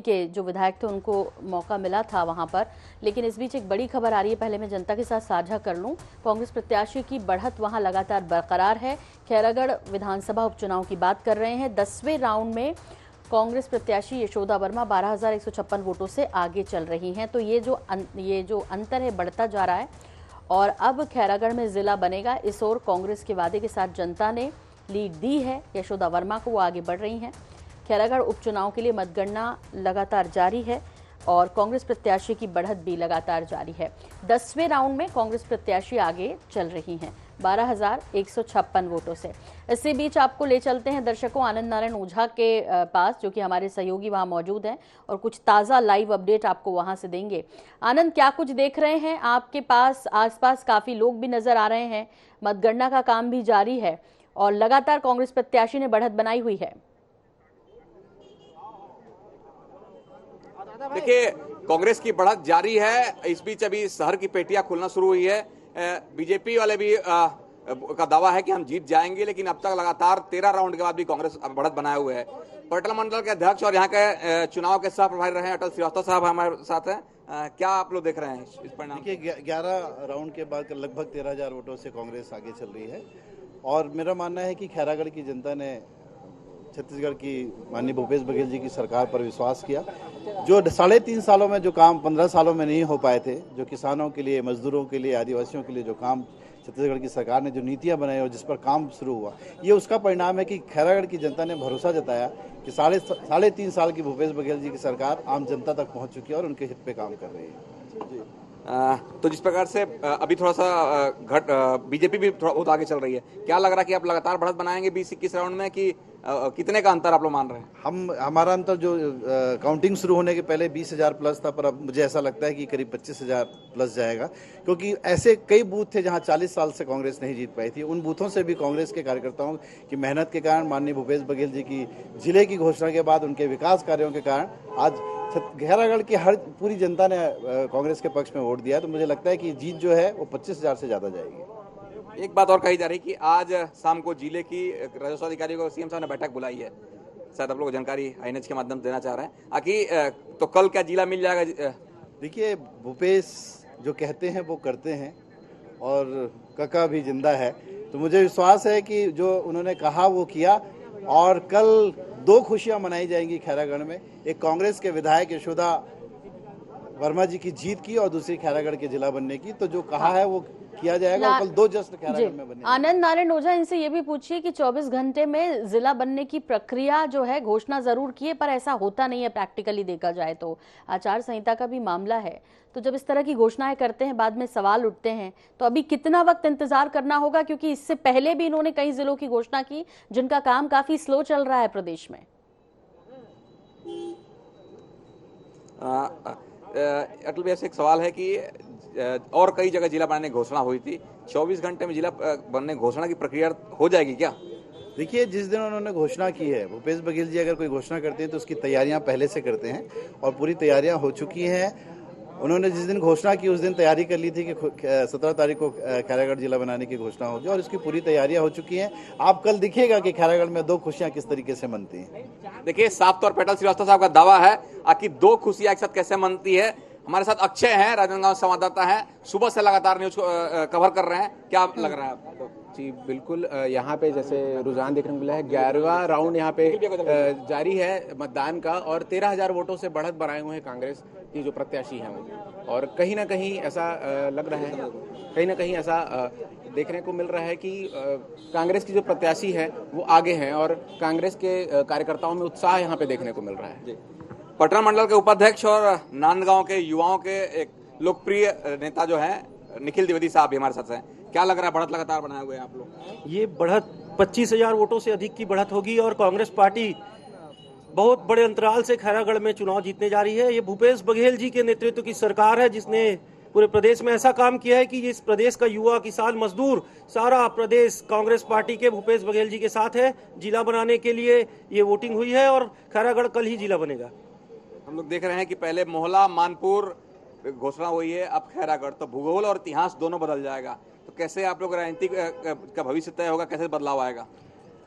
के जो विधायक थे उनको मौका मिला था वहां पर। लेकिन इस बीच एक बड़ी खबर आ रही है, पहले मैं जनता के साथ साझा कर लूं। कांग्रेस प्रत्याशी की बढ़त वहां लगातार बरकरार है। खैरागढ़ विधानसभा उपचुनाव की बात कर रहे हैं। 10वें राउंड में कांग्रेस प्रत्याशी यशोदा वर्मा 12,156 वोटों से आगे चल रही हैं। तो ये जो अंतर है बढ़ता जा रहा है और अब खैरागढ़ में जिला बनेगा। इस ओर कांग्रेस के वादे के साथ जनता ने लीड दी है यशोदा वर्मा को, वो आगे बढ़ रही हैं। खैरागढ़ उपचुनाव के लिए मतगणना लगातार जारी है और कांग्रेस प्रत्याशी की बढ़त भी लगातार जारी है। 10वें राउंड में कांग्रेस प्रत्याशी आगे चल रही हैं 12,156 वोटों से। इसी बीच आपको ले चलते हैं दर्शकों आनंद नारायण ओझा के पास, जो कि हमारे सहयोगी वहां मौजूद हैं और कुछ ताज़ा लाइव अपडेट आपको वहां से देंगे। आनंद, क्या कुछ देख रहे हैं आपके पास? आसपास काफी लोग भी नजर आ रहे हैं, मतगणना का काम भी जारी है और लगातार कांग्रेस प्रत्याशी ने बढ़त बनाई हुई है। देखिए, कांग्रेस की बढ़त जारी है। इस बीच अभी शहर की पेटियां खुलना शुरू हुई है। बीजेपी वाले भी का दावा है कि हम जीत जाएंगे, लेकिन अब तक लगातार 13 राउंड के बाद भी कांग्रेस बढ़त बनाए हुए है। पटना मंडल के अध्यक्ष और यहाँ के चुनाव के सह प्रभारी रहे अटल श्रीवास्तव साहब हमारे साथ हैं। क्या आप लोग देख रहे हैं इस परिणाम? देखिए, 11 राउंड के बाद लगभग 13,000 वोटों से कांग्रेस आगे चल रही है और मेरा मानना है कि खैरागढ़ की जनता ने छत्तीसगढ़ की माननीय भूपेश बघेल जी की सरकार पर विश्वास किया। जो 3.5 सालों में जो काम 15 सालों में नहीं हो पाए थे, जो किसानों के लिए, मजदूरों के लिए, आदिवासियों के लिए जो काम छत्तीसगढ़ की सरकार ने जो नीतियां बनाई और जिस पर काम शुरू हुआ, ये उसका परिणाम है कि खैरागढ़ की जनता ने भरोसा जताया कि 3.5 साल की भूपेश बघेल जी की सरकार आम जनता तक पहुंच चुकी है और उनके हित पे काम कर रही है। तो जिस प्रकार से अभी थोड़ा सा बीजेपी भी थोड़ा बहुत आगे चल रही है, क्या लग रहा है कि आप लगातार बढ़त बनाएंगे 20-21 राउंड में, कि कितने का अंतर आप लोग मान रहे हैं? हमारा अंतर जो काउंटिंग शुरू होने के पहले 20,000 प्लस था, पर अब मुझे ऐसा लगता है कि करीब 25,000 प्लस जाएगा, क्योंकि ऐसे कई बूथ थे जहां 40 साल से कांग्रेस नहीं जीत पाई थी। उन बूथों से भी कांग्रेस के कार्यकर्ताओं की मेहनत के कारण, माननीय भूपेश बघेल जी की जिले की घोषणा के बाद, उनके विकास कार्यों के कारण आज खैरागढ़ की पूरी जनता ने कांग्रेस के पक्ष में वोट दिया। तो मुझे लगता है कि जीत जो है वो 25,000 से ज्यादा जाएगी। एक बात और कही जा रही है कि आज शाम को जिले की राजस्व अधिकारियों को सीएम साहब ने बैठक बुलाई है, शायद आप लोग जानकारी आईएनएच के माध्यम से देना चाह रहे हैं। आखिर तो कल क्या जिला मिल जाएगा? देखिए, भूपेश जो कहते हैं वो करते हैं और काका भी जिंदा है, तो मुझे विश्वास है कि जो उन्होंने कहा वो किया। और कल 2 खुशियां मनाई जाएंगी खैरागढ़ में, एक कांग्रेस के विधायक यशोदा वर्मा जी की जीत की और दूसरी खैरागढ़ के जिला बनने की। तो जो कहा है वो किया जाएगा और कल 2 जश्न खैरागढ़ में बनेंगे। आनंद नारायण ओझा, इनसे ये भी पूछिए कि 24 घंटे में जिला बनने की प्रक्रिया जो है, घोषणा जरूर की है पर ऐसा होता नहीं है प्रैक्टिकली देखा जाए तो। आचार संहिता का भी मामला है, तो जब इस तरह की घोषणाएं करते हैं बाद में सवाल उठते हैं, तो अभी कितना वक्त इंतजार करना होगा? क्योंकि इससे पहले भी इन्होंने कई जिलों की घोषणा की जिनका काम काफी स्लो चल रहा है प्रदेश में। अटल भैया से एक सवाल है कि और कई जगह जिला बनाने की घोषणा हुई थी, 24 घंटे में जिला बनने की घोषणा की प्रक्रिया हो जाएगी क्या? देखिए, जिस दिन उन्होंने घोषणा की है, भूपेश बघेल जी अगर कोई घोषणा करते हैं तो उसकी तैयारियां पहले से करते हैं और पूरी तैयारियां हो चुकी हैं। उन्होंने जिस दिन घोषणा की उस दिन तैयारी कर ली थी कि 17 तारीख को खैरागढ़ जिला बनाने की घोषणा होगी और इसकी पूरी तैयारियां हो चुकी हैं। आप कल दिखेगा कि खैरागढ़ में 2 खुशियां किस तरीके से मनती हैं। देखिए, साफ तौर पर अटल श्रीवास्तव साहब का दावा है कि 2 खुशियां एक साथ कैसे मनती है। हमारे साथ अक्षय हैं, राजनांदगांव संवाददाता हैं, सुबह से लगातार न्यूज कवर कर रहे हैं। क्या लग रहा है आपको? जी बिल्कुल, यहाँ पे जैसे रुझान देखने को मिला है, 11वां राउंड यहाँ पे जारी है मतदान का और 13,000 वोटों से बढ़त बनाए हुए हैं कांग्रेस की जो प्रत्याशी हैं वो। और कहीं ना कहीं ऐसा लग रहा है, कहीं ना कहीं ऐसा देखने को मिल रहा है कि कांग्रेस की जो प्रत्याशी है वो आगे हैं और कांग्रेस के कार्यकर्ताओं में उत्साह यहाँ पे देखने को मिल रहा है। पटना मंडल के उपाध्यक्ष और नांदगांव के युवाओं के एक लोकप्रिय नेता जो है निखिल द्विवेदी साहब भी हमारे साथ हैं। क्या लग रहा है, बढ़त लगातार बनाए हुए हैं आप लोग? ये बढ़त 25,000 वोटों से अधिक की बढ़त होगी और कांग्रेस पार्टी बहुत बड़े अंतराल से खैरागढ़ में चुनाव जीतने जा रही है। ये भूपेश बघेल जी के नेतृत्व की सरकार है जिसने पूरे प्रदेश में ऐसा काम किया है कि इस प्रदेश का युवा, किसान, मजदूर, सारा प्रदेश कांग्रेस पार्टी के भूपेश बघेल जी के साथ है। जिला बनाने के लिए ये वोटिंग हुई है और खैरागढ़ कल ही जिला बनेगा। हम लोग देख रहे हैं कि पहले मोहला, मानपुर घोषणा हुई है, अब खैरागढ़। तो भूगोल और इतिहास दोनों बदल जाएगा। तो कैसे आप लोग राजनीति का भविष्य तय होगा, कैसे बदलाव आएगा?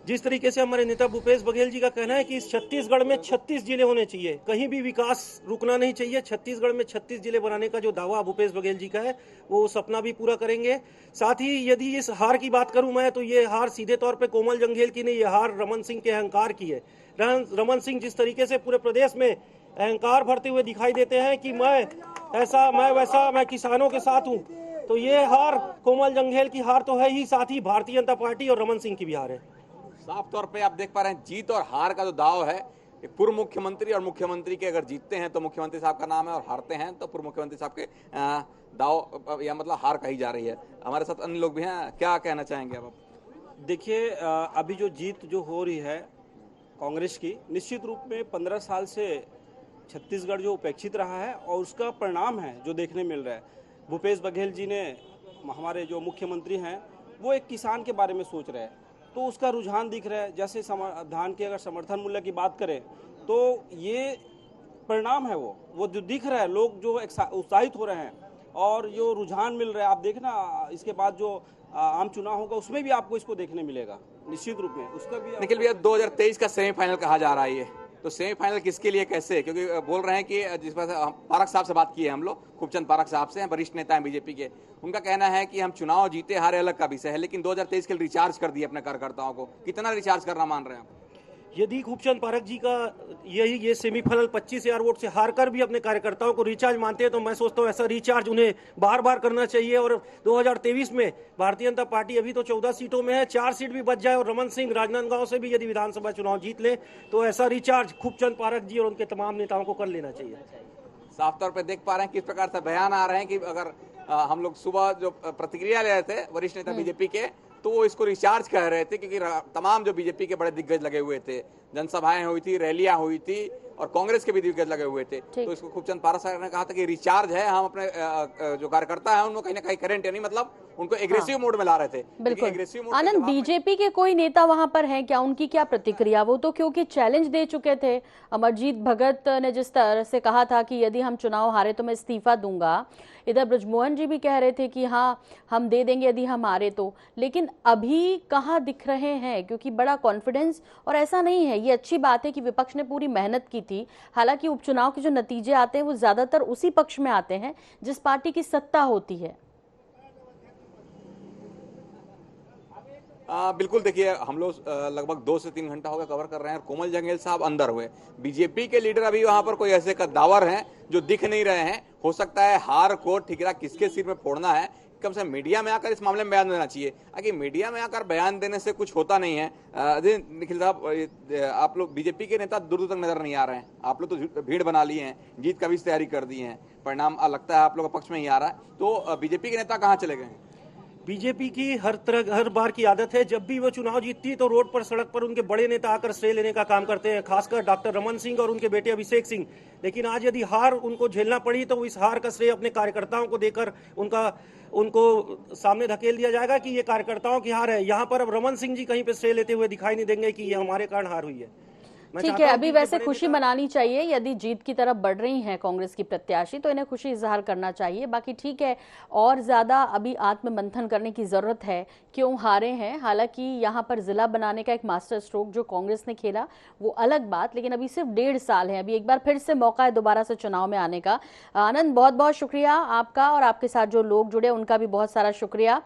जिस तरीके से हमारे नेता भूपेश बघेल जी का कहना है कि इस छत्तीसगढ़ में 36 जिले होने चाहिए, कहीं भी विकास रुकना नहीं चाहिए, छत्तीसगढ़ में 36 जिले बनाने का जो दावा भूपेश बघेल जी का है वो सपना भी पूरा करेंगे। साथ ही यदि इस हार की बात करूं मैं, तो ये हार सीधे तौर पे कोमल जंघेल की नहीं, ये हार रमन सिंह के अहंकार की है। रमन सिंह जिस तरीके से पूरे प्रदेश में अहंकार भरते हुए दिखाई देते हैं कि मैं ऐसा, मैं वैसा, मैं किसानों के साथ हूँ, तो ये हार कोमल जंघेल की हार तो है ही, साथ ही भारतीय जनता पार्टी और रमन सिंह की भी हार है। साफ तौर पे आप देख पा रहे हैं जीत और हार का जो दाव है, पूर्व मुख्यमंत्री और मुख्यमंत्री के अगर जीतते हैं तो मुख्यमंत्री साहब का नाम है, और हारते हैं तो पूर्व मुख्यमंत्री साहब के दाव या मतलब हार कही जा रही है। हमारे साथ अन्य लोग भी हैं, क्या कहना चाहेंगे अब आप? देखिए, अभी जो जीत जो हो रही है कांग्रेस की, निश्चित रूप में 15 साल से छत्तीसगढ़ जो उपेक्षित रहा है और उसका परिणाम है जो देखने मिल रहा है। भूपेश बघेल जी ने, हमारे जो मुख्यमंत्री हैं, वो एक किसान के बारे में सोच रहे हैं, तो उसका रुझान दिख रहा है। जैसे धान के अगर समर्थन मूल्य की बात करें तो ये परिणाम है, वो जो दिख रहा है, लोग जो उत्साहित हो रहे हैं और जो रुझान मिल रहा है। आप देखना इसके बाद जो आम चुनाव होगा उसमें भी आपको इसको देखने मिलेगा निश्चित रूप में। उसका भी निखिल भैया, 2023 का सेमीफाइनल कहा जा रहा है ये, तो सेमीफाइनल किसके लिए, कैसे? क्योंकि बोल रहे हैं कि जिस पर पारक साहब से बात की है हम लोग, खूबचंद पारक साहब से, वरिष्ठ नेता हैं बीजेपी के, उनका कहना है कि हम चुनाव जीते हारे अलग का विषय है, लेकिन 2023 के लिए रिचार्ज कर दिए अपने कार्यकर्ताओं को। कितना रिचार्ज करना मान रहे हैं आप? यदि खूबचंद पारक जी का ये सेमीफाइनल 25,000 वोट से हारकर भी अपने कार्यकर्ताओं को रिचार्ज मानते हैं, तो मैं सोचता हूं ऐसा रिचार्ज उन्हें बार बार करना चाहिए। और 2023 में भारतीय जनता पार्टी अभी तो 14 सीटों में है, 4 सीट भी बच जाए और रमन सिंह राजनांदगांव से भी यदि विधानसभा चुनाव जीत ले, तो ऐसा रिचार्ज खूबचंद पारक जी और उनके तमाम नेताओं को कर लेना चाहिए। साफ तौर पर देख पा रहे हैं किस प्रकार से बयान आ रहे हैं कि अगर हम लोग सुबह जो प्रतिक्रिया ले रहे थे वरिष्ठ नेता बीजेपी के, तो वो इसको रिचार्ज कह रहे थे, क्योंकि तमाम जो बीजेपी के बड़े दिग्गज लगे हुए थे, जनसभाएं हुई थी, रैलियां हुई थी, और कांग्रेस के भी दिग्गज लगे हुए थे, तो इसको खूबचंद पारक साहब ने कहा था कि रिचार्ज है, हम अपने जो कार्यकर्ता है उनको कहीं ना कहीं करंट है नहीं, मतलब उनको एग्रेसिव मोड में ला रहे थे। बिल्कुल। आनंद, बीजेपी के कोई नेता वहां पर हैं क्या? उनकी क्या प्रतिक्रिया? वो तो क्योंकि चैलेंज दे चुके थे। अमरजीत भगत ने जिस तरह से कहा था कि यदि हम चुनाव हारे तो मैं इस्तीफा दूंगा, इधर ब्रजमोहन जी भी कह रहे थे कि हाँ हम दे देंगे यदि हम हारे तो, लेकिन अभी कहाँ दिख रहे हैं? क्योंकि बड़ा कॉन्फिडेंस, और ऐसा नहीं है, ये अच्छी बात है कि विपक्ष ने पूरी मेहनत की थी। हालांकि उपचुनाव के जो नतीजे आते हैं वो ज्यादातर उसी पक्ष में आते हैं जिस पार्टी की सत्ता होती है। बिल्कुल, देखिए हम लोग लगभग 2 से 3 घंटा हो गया कवर कर रहे हैं, और कोमल जंगेल साहब अंदर हुए। बीजेपी के लीडर अभी वहां पर कोई ऐसे कद्दावर हैं जो दिख नहीं रहे हैं। हो सकता है हार को ठिकरा किसके सिर में फोड़ना है, कम से कम मीडिया में आकर इस मामले में बयान देना चाहिए। आगे मीडिया में आकर बयान देने से कुछ होता नहीं है। निखिल साहब, आप लोग बीजेपी के नेता दूर दूर तक नजर नहीं आ रहे हैं। आप लोग तो भीड़ बना लिए हैं, जीत का भी तैयारी कर दी है, परिणाम लगता है आप लोग के पक्ष में ही आ रहा है, तो बीजेपी के नेता कहाँ चले गए? बीजेपी की हर बार की आदत है, जब भी वो चुनाव जीतती है तो रोड पर, सड़क पर उनके बड़े नेता आकर श्रेय लेने का काम करते हैं, खासकर डॉक्टर रमन सिंह और उनके बेटे अभिषेक सिंह। लेकिन आज यदि हार उनको झेलना पड़ी तो इस हार का श्रेय अपने कार्यकर्ताओं को देकर उनको सामने धकेल दिया जाएगा कि ये कार्यकर्ताओं की हार है। यहाँ पर अब रमन सिंह जी कहीं पे श्रेय लेते हुए दिखाई नहीं देंगे कि ये हमारे कारण हार हुई है। ठीक है, अभी वैसे खुशी मनानी चाहिए। यदि जीत की तरफ बढ़ रही हैं कांग्रेस की प्रत्याशी तो इन्हें खुशी इजहार करना चाहिए। बाकी ठीक है, और ज्यादा अभी आत्ममंथन करने की जरूरत है, क्यों हारे हैं। हालांकि यहाँ पर जिला बनाने का एक मास्टर स्ट्रोक जो कांग्रेस ने खेला वो अलग बात, लेकिन अभी सिर्फ 1.5 साल है, अभी एक बार फिर से मौका है दोबारा से चुनाव में आने का। आनंद, बहुत बहुत शुक्रिया आपका, और आपके साथ जो लोग जुड़े उनका भी बहुत सारा शुक्रिया।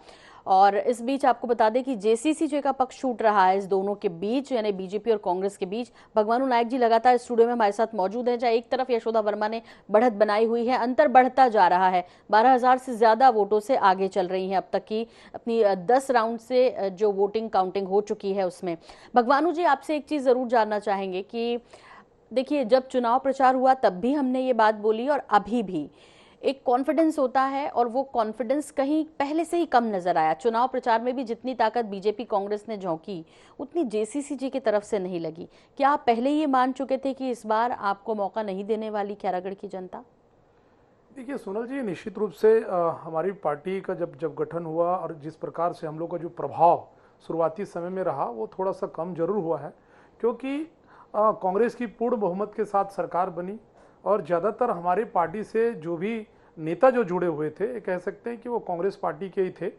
और इस बीच आपको बता दें कि जेसीसी का पक्ष छूट रहा है इस दोनों के बीच, यानी बीजेपी और कांग्रेस के बीच। भगवानू नायक जी लगातार स्टूडियो में हमारे साथ मौजूद हैं, जहां एक तरफ यशोदा वर्मा ने बढ़त बनाई हुई है, अंतर बढ़ता जा रहा है, 12,000 से ज्यादा वोटों से आगे चल रही हैं अब तक की अपनी 10 राउंड से जो वोटिंग काउंटिंग हो चुकी है उसमें। भगवानू जी, आपसे एक चीज जरूर जानना चाहेंगे कि देखिए, जब चुनाव प्रचार हुआ तब भी हमने ये बात बोली और अभी भी एक कॉन्फिडेंस होता है, और वो कॉन्फिडेंस कहीं पहले से ही कम नजर आया। चुनाव प्रचार में भी जितनी ताकत बीजेपी कांग्रेस ने झोंकी उतनी जेसीसी के तरफ से नहीं लगी। क्या आप पहले ये मान चुके थे कि इस बार आपको मौका नहीं देने वाली खैरागढ़ की जनता? देखिए सोनल जी, निश्चित रूप से हमारी पार्टी का जब गठन हुआ और जिस प्रकार से हम लोग का जो प्रभाव शुरुआती समय में रहा वो थोड़ा सा कम जरूर हुआ है, क्योंकि कांग्रेस की पूर्ण बहुमत के साथ सरकार बनी और ज़्यादातर हमारी पार्टी से जो भी नेता जो जुड़े हुए थे, ये कह सकते हैं कि वो कांग्रेस पार्टी के ही थे।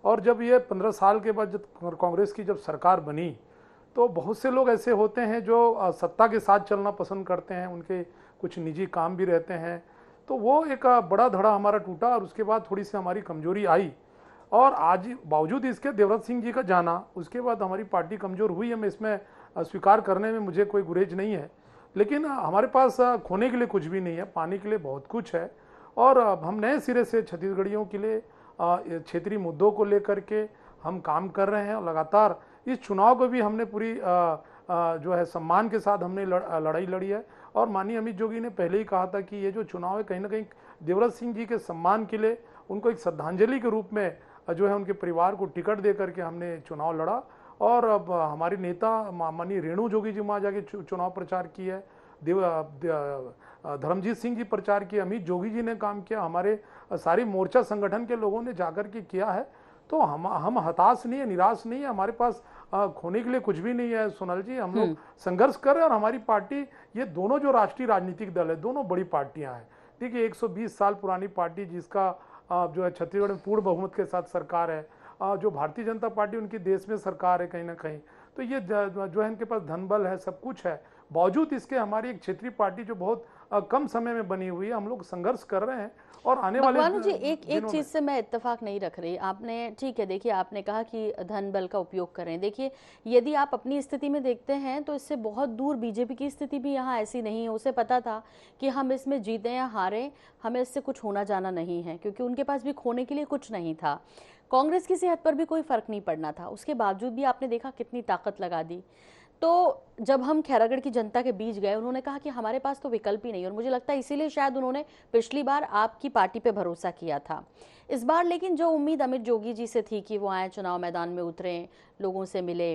और जब ये 15 साल के बाद जब कांग्रेस की जब सरकार बनी तो बहुत से लोग ऐसे होते हैं जो सत्ता के साथ चलना पसंद करते हैं, उनके कुछ निजी काम भी रहते हैं, तो वो एक बड़ा धड़ा हमारा टूटा और उसके बाद थोड़ी सी हमारी कमजोरी आई। और आज बावजूद इसके देवव्रत सिंह जी का जाना, उसके बाद हमारी पार्टी कमज़ोर हुई है, मैं इसमें स्वीकार करने में मुझे कोई गुरेज नहीं है। लेकिन हमारे पास खोने के लिए कुछ भी नहीं है, पाने के लिए बहुत कुछ है। और हम नए सिरे से छत्तीसगढ़ियों के लिए क्षेत्रीय मुद्दों को लेकर के हम काम कर रहे हैं और लगातार इस चुनाव को भी हमने पूरी जो है सम्मान के साथ हमने लड़ाई लड़ी है। और माननीय अमित जोगी ने पहले ही कहा था कि ये जो चुनाव है कहीं ना कहीं देवव्रत सिंह जी के सम्मान के लिए, उनको एक श्रद्धांजलि के रूप में जो है उनके परिवार को टिकट दे करके हमने चुनाव लड़ा। और अब हमारे नेता माननीय रेणु जोगी जी वहाँ जाके चुनाव प्रचार किया है, धर्मजीत सिंह जी प्रचार किया, अमित जोगी जी ने काम किया, हमारे सारे मोर्चा संगठन के लोगों ने जाकर के किया है। तो हम हताश नहीं है, निराश नहीं है, हमारे पास खोने के लिए कुछ भी नहीं है सोनल जी। हम लोग संघर्ष कर रहे हैं और हमारी पार्टी, ये दोनों जो राष्ट्रीय राजनीतिक दल है, दोनों बड़ी पार्टियां हैं। देखिए 120 साल पुरानी पार्टी जिसका जो है छत्तीसगढ़ में पूर्ण बहुमत के साथ सरकार है, जो भारतीय जनता पार्टी उनकी देश में सरकार है कहीं ना कहीं, तो ये जो है इनके पास धन बल है, सब कुछ है। बावजूद इसके हमारी एक क्षेत्रीय पार्टी जो बहुत कम समय में बनी हुई है, हम लोग संघर्ष कर रहे हैं। और आने वाले भगवान जी एक चीज से मैं इत्तेफाक नहीं रख रही। आपने ठीक है, देखिए आपने कहा कि धन बल का उपयोग करें। देखिए यदि आप अपनी स्थिति में देखते हैं तो इससे बहुत दूर बीजेपी की स्थिति भी यहाँ ऐसी नहीं है। उसे पता था कि हम इसमें जीतें या हारें, हमें इससे कुछ होना जाना नहीं है, क्योंकि उनके पास भी खोने के लिए कुछ नहीं था। कांग्रेस की सेहत पर भी कोई फर्क नहीं पड़ना था, उसके बावजूद भी आपने देखा कितनी ताकत लगा दी। तो जब हम खैरागढ़ की जनता के बीच गए, उन्होंने कहा कि हमारे पास तो विकल्प ही नहीं, और मुझे लगता है इसीलिए शायद उन्होंने पिछली बार आपकी पार्टी पे भरोसा किया था। इस बार लेकिन जो उम्मीद अमित जोगी जी से थी कि वो आए, चुनाव मैदान में उतरें, लोगों से मिले,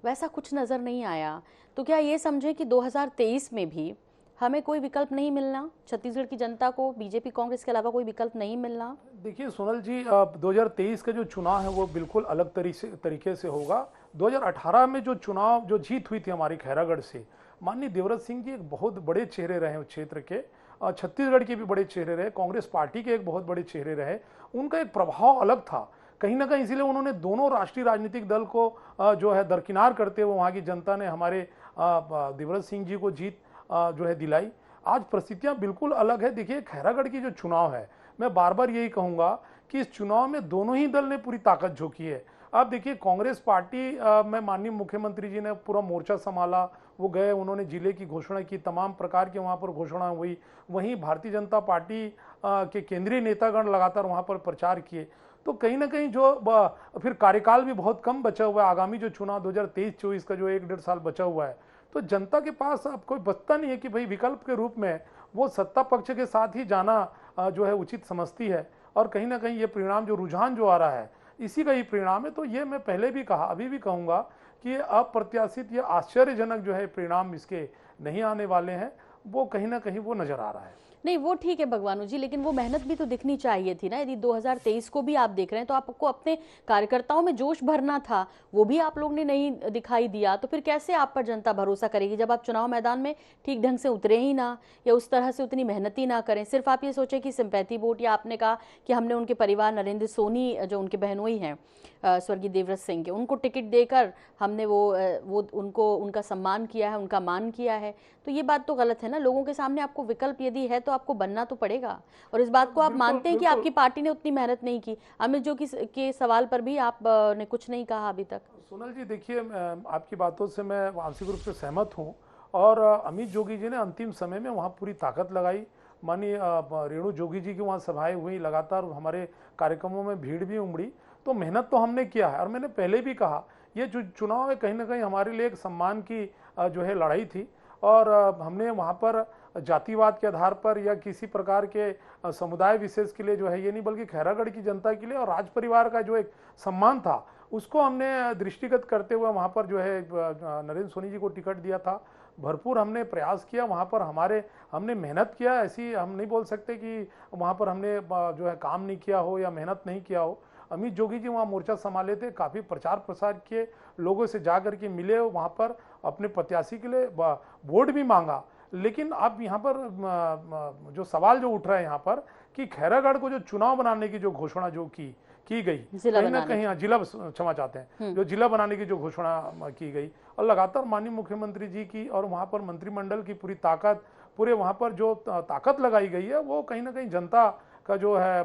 वैसा कुछ नज़र नहीं आया। तो क्या ये समझे कि 2023 में भी हमें कोई विकल्प नहीं मिलना, छत्तीसगढ़ की जनता को बीजेपी कांग्रेस के अलावा कोई विकल्प नहीं मिलना? देखिए सोनल जी, 2023 का जो चुनाव है वो बिल्कुल अलग तरीके से होगा। 2018 में जो चुनाव, जो जीत हुई थी हमारी खैरागढ़ से, माननीय देवव्रत सिंह जी एक बहुत बड़े चेहरे रहे उस क्षेत्र के, छत्तीसगढ़ के भी बड़े चेहरे रहे, कांग्रेस पार्टी के एक बहुत बड़े चेहरे रहे, उनका एक प्रभाव अलग था कहीं ना कहीं। इसीलिए उन्होंने दोनों राष्ट्रीय राजनीतिक दल को जो है दरकिनार करते हुए वहाँ की जनता ने हमारे देवव्रत सिंह जी को जीत जो है दिलाई। आज परिस्थितियां बिल्कुल अलग है। देखिए खैरागढ़ की जो चुनाव है, मैं बार बार यही कहूंगा कि इस चुनाव में दोनों ही दल ने पूरी ताकत झोंकी है। अब देखिए कांग्रेस पार्टी में माननीय मुख्यमंत्री जी ने पूरा मोर्चा संभाला, वो गए, उन्होंने जिले की घोषणा की, तमाम प्रकार की वहाँ पर घोषणा हुई। वहीं भारतीय जनता पार्टी के केंद्रीय नेतागण लगातार वहाँ पर प्रचार किए। तो कहीं ना कहीं जो फिर कार्यकाल भी बहुत कम बचा हुआ है, आगामी जो चुनाव 2023-24 का जो 1-1.5 साल बचा हुआ है, तो जनता के पास अब कोई बचता नहीं है कि भाई विकल्प के रूप में वो सत्ता पक्ष के साथ ही जाना जो है उचित समझती है। और कहीं ना कहीं ये परिणाम, जो रुझान जो आ रहा है, इसी का ही परिणाम है। तो ये मैं पहले भी कहा, अभी भी कहूँगा कि ये अप्रत्याशित, ये आश्चर्यजनक जो है परिणाम इसके नहीं आने वाले हैं, वो कहीं ना कहीं वो नजर आ रहा है। नहीं वो ठीक है भगवानू जी, लेकिन वो मेहनत भी तो दिखनी चाहिए थी ना। यदि 2023 को भी आप देख रहे हैं तो आपको अपने कार्यकर्ताओं में जोश भरना था, वो भी आप लोग ने नहीं दिखाई दिया। तो फिर कैसे आप पर जनता भरोसा करेगी जब आप चुनाव मैदान में ठीक ढंग से उतरे ही ना, या उस तरह से उतनी मेहनत ही ना करें। सिर्फ आप ये सोचें कि सिंपैथी वोट, या आपने कहा कि हमने उनके परिवार, नरेंद्र सोनी जो उनके बहनोई हैं स्वर्गीय देवव्रत सिंह के, उनको टिकट देकर हमने वो उनको उनका सम्मान किया है, उनका मान किया है। तो ये बात तो गलत है ना। लोगों के सामने आपको विकल्प यदि है तो आपको बनना तो पड़ेगा। और इस बात को आप मानते हैं कि आपकी पार्टी ने उतनी मेहनत नहीं की। अमित जोगी के सवाल पर भी आपने कुछ नहीं कहा अभी तक। सोनल जी देखिए, आपकी बातों से मैं आंशिक रूप से सहमत हूँ। और अमित जोगी जी ने अंतिम समय में वहाँ पूरी ताकत लगाई। माननीय रेणु जोगी जी की वहाँ सभाएं हुई, लगातार हमारे कार्यक्रमों में भीड़ भी उमड़ी। तो मेहनत तो हमने किया है। और मैंने पहले भी कहा, ये जो चुनाव है कहीं ना कहीं हमारे लिए एक सम्मान की जो है लड़ाई थी। और हमने वहाँ पर जातिवाद के आधार पर या किसी प्रकार के समुदाय विशेष के लिए जो है ये नहीं, बल्कि खैरागढ़ की जनता के लिए और राज परिवार का जो एक सम्मान था, उसको हमने दृष्टिगत करते हुए वहाँ पर जो है नरेंद्र सोनी जी को टिकट दिया था। भरपूर हमने प्रयास किया, वहाँ पर हमने मेहनत किया। ऐसी हम नहीं बोल सकते कि वहाँ पर हमने जो है काम नहीं किया हो या मेहनत नहीं किया हो। अमित जोगी जी वहाँ मोर्चा संभाले थे, काफ़ी प्रचार प्रसार किए, लोगों से जा करके मिले, वहाँ पर अपने प्रत्याशी के लिए वोट भी मांगा। लेकिन अब यहाँ पर जो सवाल जो उठ रहा है यहाँ पर कि खैरागढ़ को जो चुनाव बनाने की जो घोषणा जो की की गई, जिला कहीं ना बनाने कहीं जिला क्षमा चाहते हैं, जो जिला बनाने की जो घोषणा की गई और लगातार माननीय मुख्यमंत्री जी की और वहां पर मंत्रिमंडल की पूरी ताकत, पूरे वहां पर जो ताकत लगाई गई है, वो कहीं ना कहीं जनता का जो है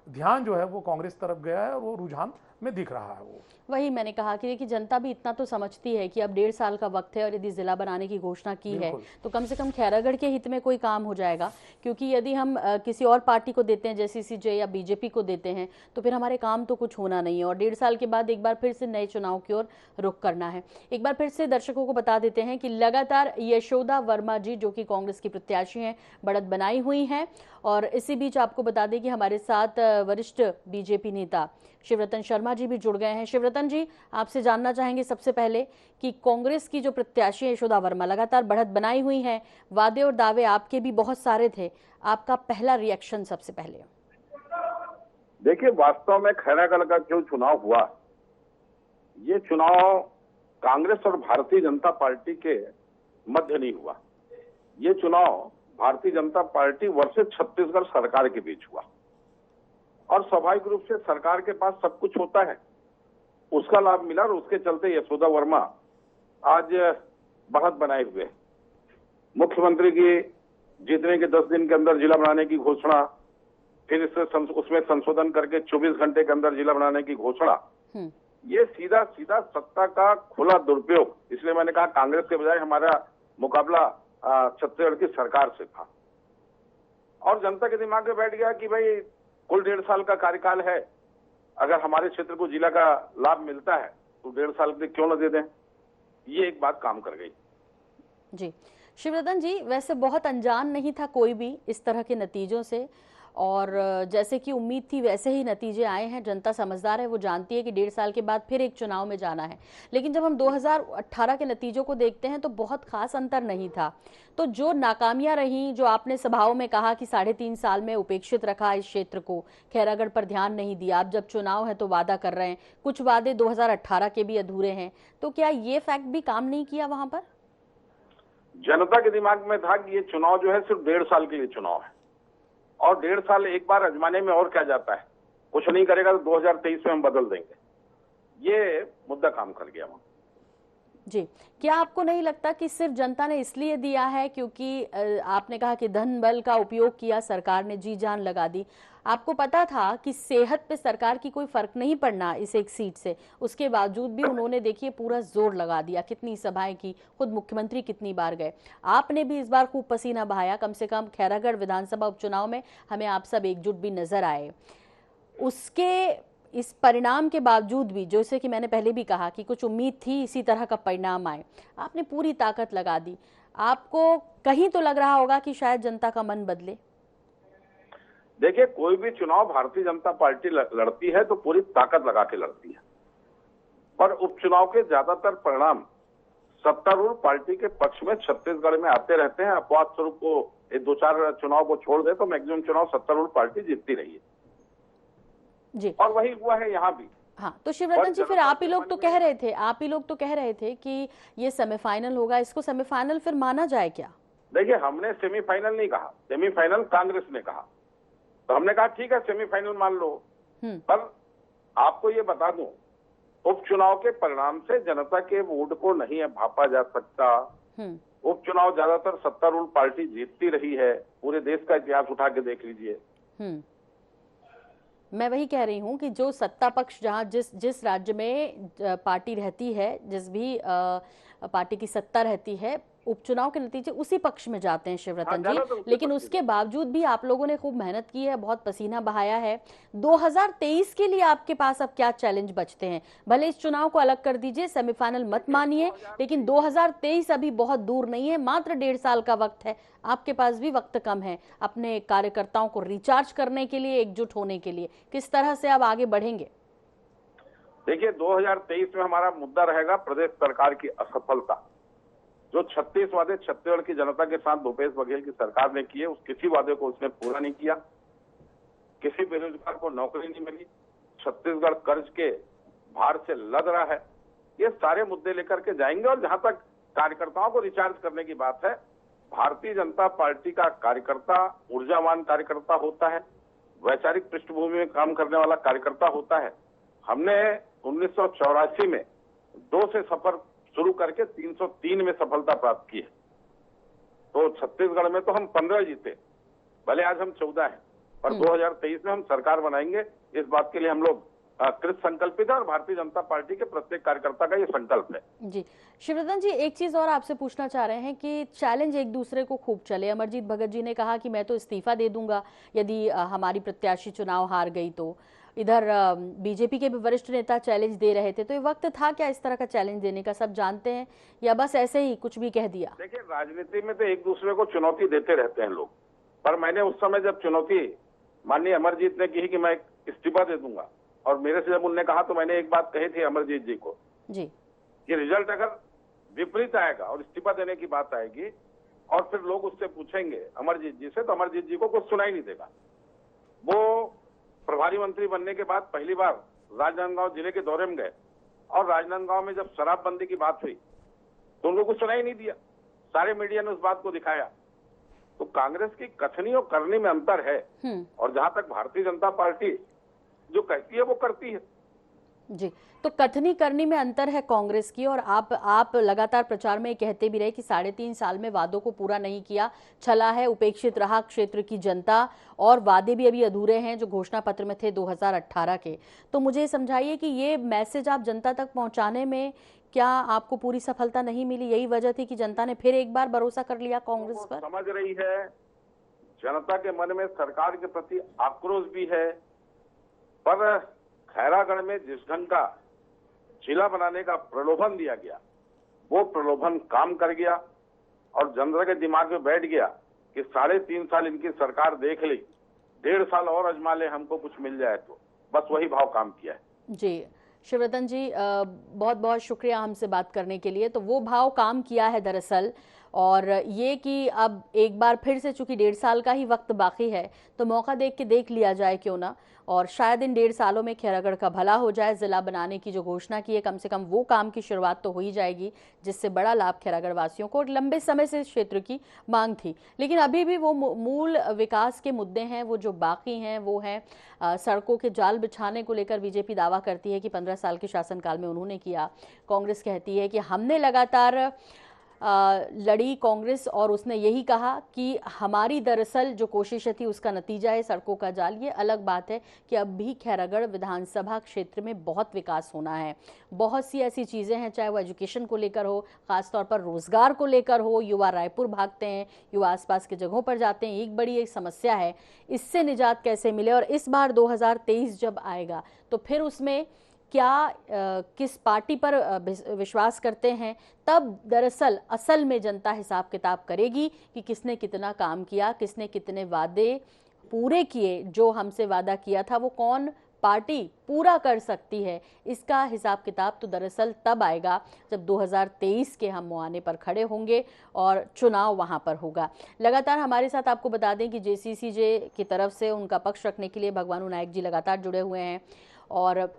ध्यान जो है वो कांग्रेस तरफ गया है और वो रुझान में दिख रहा है। वो वही मैंने कहा कि देखिए जनता भी इतना तो समझती है कि अब 1.5 साल का वक्त है और यदि जिला बनाने की घोषणा की है तो कम से कम खैरागढ़ के हित में कोई काम हो जाएगा, क्योंकि यदि हम किसी और पार्टी को देते हैं जैसे सीजे या बीजेपी को देते हैं तो फिर हमारे काम तो कुछ होना नहीं है और 1.5 साल के बाद एक बार फिर से नए चुनाव की ओर रुख करना है। एक बार फिर से दर्शकों को बता देते हैं कि लगातार यशोदा वर्मा जी जो कि कांग्रेस की प्रत्याशी हैं बढ़त बनाई हुई हैं और इसी बीच आपको बता दें कि हमारे साथ वरिष्ठ बीजेपी नेता शिवरतन शर्मा जी भी जुड़ गए हैं। शिवरतन जी, आपसे जानना चाहेंगे सबसे पहले कि कांग्रेस की जो प्रत्याशी है यशोदा वर्मा लगातार बढ़त बनाई हुई हैं, वादे और दावे आपके भी बहुत सारे थे, आपका पहला रिएक्शन सबसे पहले? देखिए, वास्तव में खैरागढ़ का जो चुनाव हुआ, ये चुनाव कांग्रेस और भारतीय जनता पार्टी के मध्य नहीं हुआ। ये चुनाव भारतीय जनता पार्टी वर्सेस छत्तीसगढ़ सरकार के बीच हुआ और स्वाभाविक रूप से सरकार के पास सब कुछ होता है, उसका लाभ मिला और उसके चलते यशोदा वर्मा आज बढ़त बनाए हुए। मुख्यमंत्री की जीतने के 10 दिन के अंदर जिला बनाने की घोषणा, फिर उसमें संशोधन करके 24 घंटे के अंदर जिला बनाने की घोषणा, ये सीधा सीधा सत्ता का खुला दुरुपयोग। इसलिए मैंने कहा कांग्रेस के बजाय हमारा मुकाबला छत्तीसगढ़ की सरकार से था और जनता के दिमाग में बैठ गया कि भाई कुल 1.5 साल का कार्यकाल है, अगर हमारे क्षेत्र को जिला का लाभ मिलता है तो 1.5 साल के क्यों न दे दें। ये एक बात काम कर गई। जी शिवरतन जी, वैसे बहुत अनजान नहीं था कोई भी इस तरह के नतीजों से और जैसे कि उम्मीद थी वैसे ही नतीजे आए हैं। जनता समझदार है, वो जानती है कि 1.5 साल के बाद फिर एक चुनाव में जाना है, लेकिन जब हम 2018 के नतीजों को देखते हैं तो बहुत खास अंतर नहीं था। तो जो नाकामियां रहीं, जो आपने सभाओं में कहा कि 3.5 साल में उपेक्षित रखा इस क्षेत्र को, खैरागढ़ पर ध्यान नहीं दिया, अब जब चुनाव है तो वादा कर रहे हैं, कुछ वादे 2018 के भी अधूरे हैं, तो क्या ये फैक्ट भी काम नहीं किया वहां पर? जनता के दिमाग में था कि ये चुनाव जो है सिर्फ 1.5 साल के लिए चुनाव है और 1.5 साल एक बार आजमाने में और क्या जाता है, कुछ नहीं करेगा तो 2023 में हम बदल देंगे। ये मुद्दा काम कर गया वहां। जी, क्या आपको नहीं लगता कि सिर्फ जनता ने इसलिए दिया है क्योंकि आपने कहा कि धन बल का उपयोग किया, सरकार ने जी जान लगा दी, आपको पता था कि सेहत पे सरकार की कोई फर्क नहीं पड़ना इस एक सीट से, उसके बावजूद भी उन्होंने देखिए पूरा जोर लगा दिया, कितनी सभाएं की, खुद मुख्यमंत्री कितनी बार गए, आपने भी इस बार खूब पसीना बहाया, कम से कम खैरागढ़ विधानसभा उपचुनाव में हमें आप सब एकजुट भी नजर आए। उसके इस परिणाम के बावजूद भी, जैसे कि मैंने पहले भी कहा कि कुछ उम्मीद थी इसी तरह का परिणाम आए, आपने पूरी ताकत लगा दी, आपको कहीं तो लग रहा होगा कि शायद जनता का मन बदले? देखिए, कोई भी चुनाव भारतीय जनता पार्टी लड़ती है तो पूरी ताकत लगा के लड़ती है, पर उपचुनाव के ज्यादातर परिणाम सत्तारूढ़ पार्टी के पक्ष में छत्तीसगढ़ में आते रहते हैं। अपवाद स्वरूप को 2-4 चुनाव को छोड़ दे तो मैक्सिमम चुनाव सत्तारूढ़ पार्टी जीतती रही है जी, और वही हुआ है यहाँ भी। हाँ, तो शिवरतन जी, फिर आप ही लोग तो कह रहे थे कि ये सेमीफाइनल होगा, इसको सेमीफाइनल फिर माना जाए क्या? देखिए, हमने सेमीफाइनल नहीं कहा, सेमीफाइनल कांग्रेस ने कहा, तो हमने कहा ठीक है सेमीफाइनल मान लो। पर आपको ये बता दूं, उपचुनाव के परिणाम से जनता के वोट को नहीं है भापा जा सकता। उपचुनाव ज्यादातर सत्तारूढ़ पार्टी जीतती रही है, पूरे देश का इतिहास उठा के देख लीजिए। मैं वही कह रही हूँ कि जो सत्ता पक्ष जहाँ जिस राज्य में पार्टी रहती है, जिस भी पार्टी की सत्ता रहती है, उपचुनाव के नतीजे उसी पक्ष में जाते हैं शिवरतन जी, लेकिन उसके बावजूद भी आप लोगों ने खूब मेहनत की है, बहुत पसीना बहाया है। 2023 के लिए आपके पास अब क्या चैलेंज बचते हैं? भले इस चुनाव को अलग कर दीजिए, सेमीफाइनल मत मानिए, लेकिन 2023 अभी बहुत दूर नहीं है, मात्र 1.5 साल का वक्त है, आपके पास भी वक्त कम है अपने कार्यकर्ताओं को रिचार्ज करने के लिए, एकजुट होने के लिए। किस तरह से आप आगे बढ़ेंगे? देखिए, 2023 में हमारा मुद्दा रहेगा प्रदेश सरकार की असफलता। जो 36 वादे छत्तीसगढ़ की जनता के साथ भूपेश बघेल की सरकार ने किए, उस किसी वादे को उसने पूरा नहीं किया। किसी बेरोजगार को नौकरी नहीं मिली, छत्तीसगढ़ कर्ज के भार से लद रहा है। ये सारे मुद्दे लेकर के जाएंगे और जहां तक कार्यकर्ताओं को रिचार्ज करने की बात है, भारतीय जनता पार्टी का कार्यकर्ता ऊर्जावान कार्यकर्ता होता है, वैचारिक पृष्ठभूमि में काम करने वाला कार्यकर्ता होता है। हमने 1984 में 2 से सफर शुरू करके 303 में सफलता प्राप्त की है। तो छत्तीसगढ़ में तो हम 15 जीते, भले आज हम 14 हैं, पर 2023 में हम सरकार बनाएंगे। इस बात के लिए हम लोग कृत संकल्पित है और भारतीय जनता पार्टी के प्रत्येक कार्यकर्ता का ये संकल्प है। जी शिवरतन जी, एक चीज और आपसे पूछना चाह रहे हैं कि चैलेंज एक दूसरे को खूब चले। अमरजीत भगत जी ने कहा कि मैं तो इस्तीफा दे दूंगा यदि हमारी प्रत्याशी चुनाव हार गई तो। इधर बीजेपी के भी वरिष्ठ नेता चैलेंज दे रहे थे। तो ये वक्त था क्या इस तरह का चैलेंज देने का? सब जानते हैं या बस ऐसे ही कुछ भी कह दिया? देखिए, राजनीति में तो एक दूसरे को चुनौती देते रहते हैं लोग, पर मैंने उस समय जब चुनौती माननीय अमरजीत ने की कि मैं इस्तीफा दे दूंगा, और मेरे से जब उन्होंने कहा तो मैंने एक बात कही थी अमरजीत जी को जी कि रिजल्ट अगर विपरीत आएगा और इस्तीफा देने की बात आएगी और फिर लोग उससे पूछेंगे अमरजीत जी से, तो अमरजीत जी को कुछ सुनाई नहीं देगा। वो प्रभारी मंत्री बनने के बाद पहली बार राजनांदगांव जिले के दौरे में गए और राजनांदगांव में जब शराबबंदी की बात हुई तो उनको कुछ सुनाई नहीं दिया। सारे मीडिया ने उस बात को दिखाया। तो कांग्रेस की कथनी और करनी में अंतर है, और जहां तक भारतीय जनता पार्टी जो कहती है वो करती है। जी, तो कथनी करनी में अंतर है कांग्रेस की, और आप लगातार प्रचार में कहते भी रहे कि 3.5 साल में वादों को पूरा नहीं किया, छला है, उपेक्षित रहा क्षेत्र की जनता, और वादे भी अभी अधूरे हैं जो घोषणा पत्र में थे 2018 के। तो मुझे समझाइए कि ये मैसेज आप जनता तक पहुंचाने में क्या आपको पूरी सफलता नहीं मिली? यही वजह थी कि जनता ने फिर एक बार भरोसा कर लिया कांग्रेस पर? समझ रही है, जनता के मन में सरकार के प्रति आक्रोश भी है, पर खैरागढ़ में जिस ढंग का जिला बनाने का प्रलोभन दिया गया वो प्रलोभन काम कर गया, और जनता के दिमाग में बैठ गया कि 3.5 साल इनकी सरकार देख ली, 1.5 साल और अजमा ले, हमको कुछ मिल जाए तो, बस वही भाव काम किया है। जी शिवरतन जी, बहुत बहुत शुक्रिया हमसे बात करने के लिए। तो वो भाव काम किया है दरअसल, और ये कि अब एक बार फिर से चूंकि 1.5 साल का ही वक्त बाकी है तो मौका देख लिया जाए क्यों ना, और शायद इन 1.5 सालों में खैरागढ़ का भला हो जाए। जिला बनाने की जो घोषणा की है, कम से कम वो काम की शुरुआत तो हो ही जाएगी, जिससे बड़ा लाभ खैरागढ़ वासियों को, और लंबे समय से इस क्षेत्र की मांग थी। लेकिन अभी भी वो मूल विकास के मुद्दे हैं वो जो बाकी हैं, वो हैं सड़कों के जाल बिछाने को लेकर बीजेपी दावा करती है कि 15 साल के शासनकाल में उन्होंने किया। कांग्रेस कहती है कि हमने लगातार लड़ी कांग्रेस, और उसने यही कहा कि हमारी दरअसल जो कोशिशें थी उसका नतीजा है सड़कों का जाल। ये अलग बात है कि अब भी खैरागढ़ विधानसभा क्षेत्र में बहुत विकास होना है। बहुत सी ऐसी चीज़ें हैं, चाहे वो एजुकेशन को लेकर हो, खासतौर पर रोजगार को लेकर हो। युवा रायपुर भागते हैं, युवा आसपास के जगहों पर जाते हैं, एक बड़ी एक समस्या है। इससे निजात कैसे मिले, और इस बार 2023 जब आएगा तो फिर उसमें क्या किस पार्टी पर विश्वास करते हैं, तब दरअसल असल में जनता हिसाब किताब करेगी कि किसने कितना काम किया, किसने कितने वादे पूरे किए। जो हमसे वादा किया था वो कौन पार्टी पूरा कर सकती है, इसका हिसाब किताब तो दरअसल तब आएगा जब 2023 के हम मुआने पर खड़े होंगे और चुनाव वहां पर होगा। लगातार हमारे साथ आपको बता दें कि JCCJ की तरफ से उनका पक्ष रखने के लिए भगवानू नायक जी लगातार जुड़े हुए हैं। और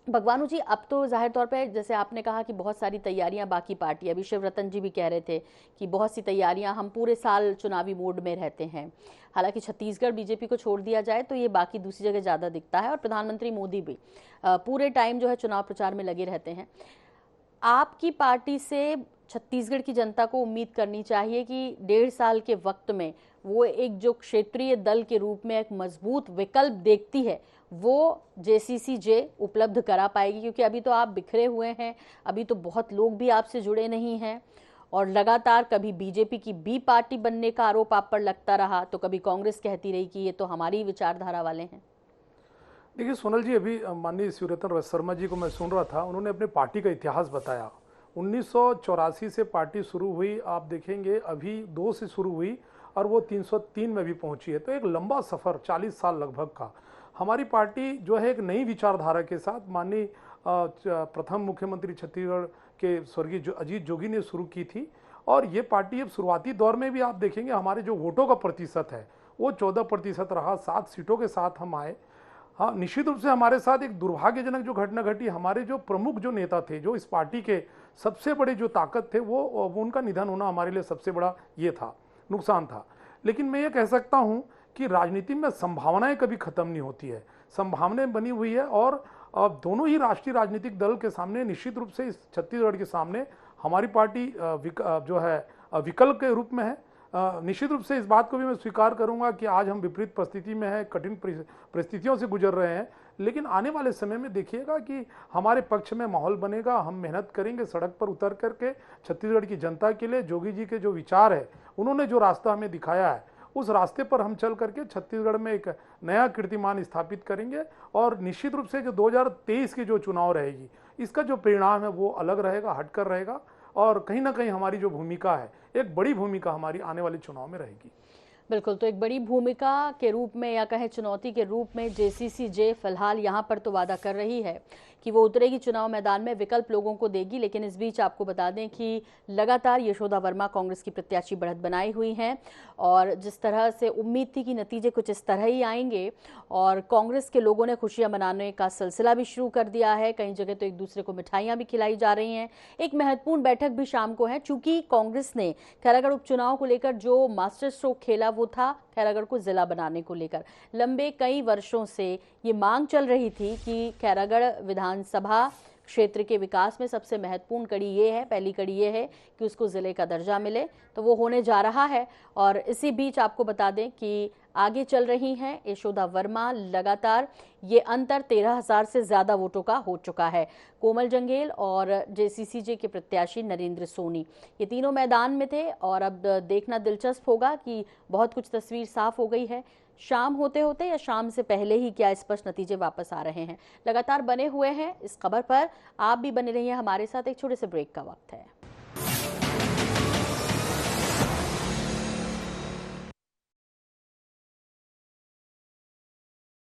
भगवानू जी, अब तो जाहिर तौर पे जैसे आपने कहा कि बहुत सारी तैयारियां बाकी पार्टी, अभी शिवरतन जी भी कह रहे थे कि बहुत सी तैयारियां, हम पूरे साल चुनावी मोड में रहते हैं। हालांकि छत्तीसगढ़ बीजेपी को छोड़ दिया जाए तो ये बाकी दूसरी जगह ज़्यादा दिखता है, और प्रधानमंत्री मोदी भी पूरे टाइम जो है चुनाव प्रचार में लगे रहते हैं। आपकी पार्टी से छत्तीसगढ़ की जनता को उम्मीद करनी चाहिए कि 1.5 साल के वक्त में वो एक जो क्षेत्रीय दल के रूप में एक मजबूत विकल्प देखती है वो JCCJ उपलब्ध करा पाएगी, क्योंकि अभी तो आप बिखरे हुए हैं, अभी तो बहुत लोग भी आपसे जुड़े नहीं हैं, और लगातार कभी बीजेपी की बी पार्टी बनने का आरोप आप पर लगता रहा, तो कभी कांग्रेस कहती रही कि ये तो हमारी विचारधारा वाले हैं। देखिए सोनल जी, अभी माननीय शिवरतन शर्मा जी को मैं सुन रहा था, उन्होंने अपने पार्टी का इतिहास बताया। 1984 से पार्टी शुरू हुई, आप देखेंगे अभी 2 से शुरू हुई और वो 303 में भी पहुंची है। तो एक लंबा सफ़र 40 साल लगभग का। हमारी पार्टी जो है एक नई विचारधारा के साथ माननीय प्रथम मुख्यमंत्री छत्तीसगढ़ के स्वर्गीय अजीत जोगी ने शुरू की थी, और ये पार्टी अब शुरुआती दौर में भी आप देखेंगे हमारे जो वोटों का प्रतिशत है वो 14% रहा, 7 सीटों के साथ हम आए। हाँ, निश्चित रूप से हमारे साथ एक दुर्भाग्यजनक जो घटना घटी, हमारे जो प्रमुख जो नेता थे, जो इस पार्टी के सबसे बड़े जो ताकत थे, वो उनका निधन होना हमारे लिए सबसे बड़ा ये था, नुकसान था। लेकिन मैं ये कह सकता हूँ कि राजनीति में संभावनाएं कभी खत्म नहीं होती है, संभावनाएं बनी हुई है। और दोनों ही राष्ट्रीय राजनीतिक दल के सामने निश्चित रूप से इस छत्तीसगढ़ के सामने हमारी पार्टी जो है विकल्प के रूप में है। निश्चित रूप से इस बात को भी मैं स्वीकार करूंगा कि आज हम विपरीत परिस्थिति में हैं, कठिन परिस्थितियों से गुजर रहे हैं, लेकिन आने वाले समय में देखिएगा कि हमारे पक्ष में माहौल बनेगा। हम मेहनत करेंगे सड़क पर उतर करके छत्तीसगढ़ की जनता के लिए। जोगी जी के जो विचार है, उन्होंने जो रास्ता हमें दिखाया है, उस रास्ते पर हम चल करके छत्तीसगढ़ में एक नया कीर्तिमान स्थापित करेंगे। और निश्चित रूप से जो 2023 की जो चुनाव रहेगी, इसका जो परिणाम है वो अलग रहेगा, हटकर रहेगा। और कहीं ना कहीं हमारी जो भूमिका है, एक बड़ी भूमिका हमारी आने वाले चुनाव में रहेगी। बिल्कुल, तो एक बड़ी भूमिका के रूप में या कहें चुनौती के रूप में JCCJ फिलहाल यहाँ पर तो वादा कर रही है कि वो उतरेगी चुनाव मैदान में, विकल्प लोगों को देगी। लेकिन इस बीच आपको बता दें कि लगातार यशोदा वर्मा कांग्रेस की प्रत्याशी बढ़त बनाई हुई हैं और जिस तरह से उम्मीद थी कि नतीजे कुछ इस तरह ही आएंगे और कांग्रेस के लोगों ने खुशियां मनाने का सिलसिला भी शुरू कर दिया है। कई जगह तो एक दूसरे को मिठाइयां भी खिलाई जा रही हैं। एक महत्वपूर्ण बैठक भी शाम को है, चूंकि कांग्रेस ने खैरागढ़ उपचुनाव को लेकर जो मास्टर स्ट्रोक खेला वो था खैरागढ़ को जिला बनाने को लेकर। लंबे कई वर्षों से ये मांग चल रही थी कि खैरागढ़ विधानसभा क्षेत्र के विकास में सबसे महत्वपूर्ण कड़ी ये है, पहली कड़ी ये है कि उसको जिले का दर्जा मिले, तो वो होने जा रहा है। और इसी बीच आपको बता दें कि आगे चल रही हैं यशोदा वर्मा। लगातार ये अंतर 13,000 से ज्यादा वोटों का हो चुका है। कोमल जंगेल और JCCJ के प्रत्याशी नरेंद्र सोनी, ये तीनों मैदान में थे और अब देखना दिलचस्प होगा कि बहुत कुछ तस्वीर साफ हो गई है। शाम होते होते या शाम से पहले ही क्या स्पष्ट नतीजे वापस आ रहे हैं। लगातार बने हुए हैं इस खबर पर, आप भी बने रहिए हमारे साथ। एक छोटे से ब्रेक का वक्त है।